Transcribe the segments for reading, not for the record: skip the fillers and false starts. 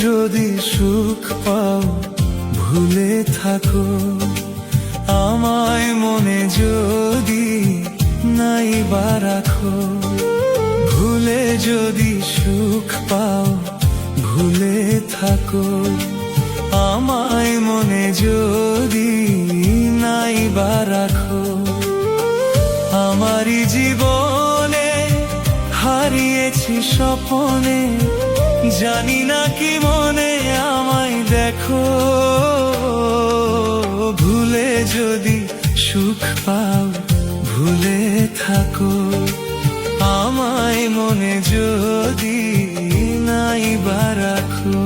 যদি সুখ পাও ভুলে থাকো, আমায় মনে যদি নাই বা রাখো। ভুলে যদি সুখ পাও ভুলে থাকো, আমায় মনে যদি নাই বা রাখো। আমারই জীবনে হারিয়েছি স্বপনে, জানি না কি মনে আমায় দেখো। ভুলে যদি সুখ পাও ভুলে থাকো, আমায় মনে যদি নাই বা রাখো।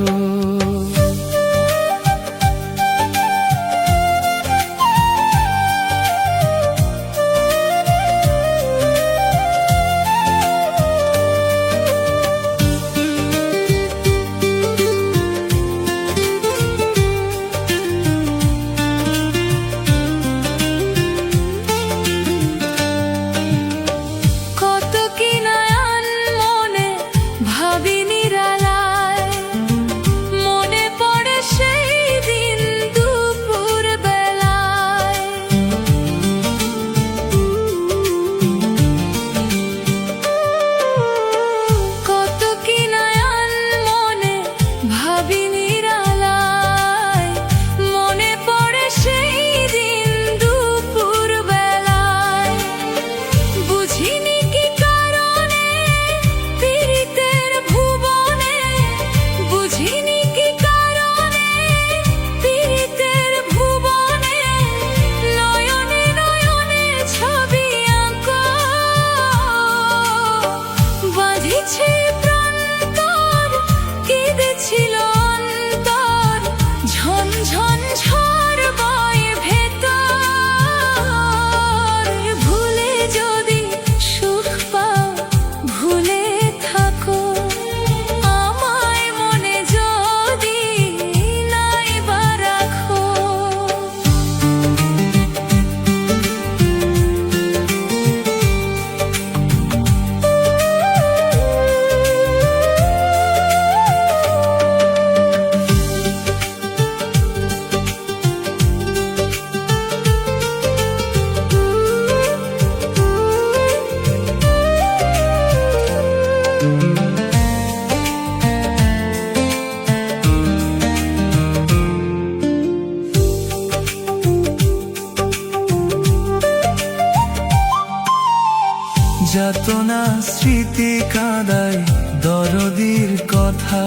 যাতনা স্মৃতি কাঁদায় দরদির কথা,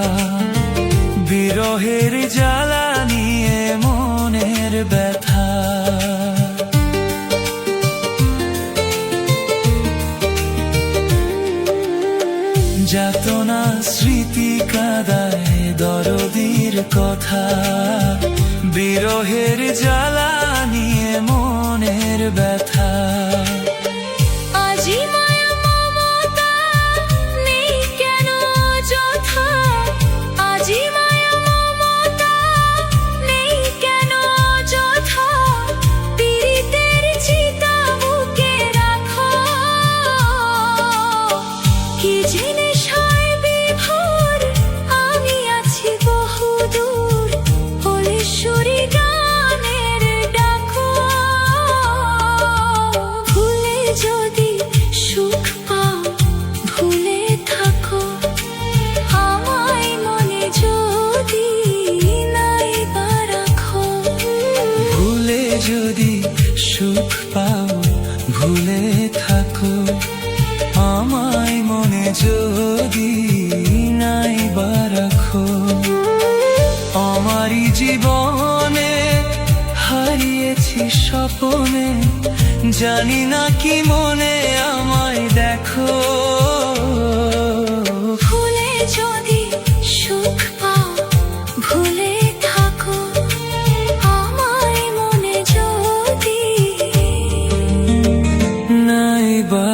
বিরহের জ্বালা নিয়ে মনের ব্যথা। যাতনা স্মৃতি কাঁদায় দরদির কথা, বিরহের জ্বালা নিয়ে মনের ব্যথা। যদি সুখ পাও ভুলে থাকো, আমায় মনে যদি নাই বা রাখো। আমারই জীবনে হারিয়েছি স্বপনে, জানি না কি মনে আমায় দেখো। ভুলে যদি সুখ পাও ভুলে থাকো, আমায় মনে যদি নাই বা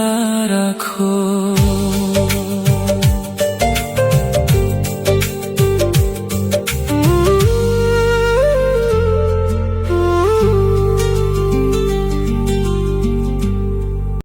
রাখো।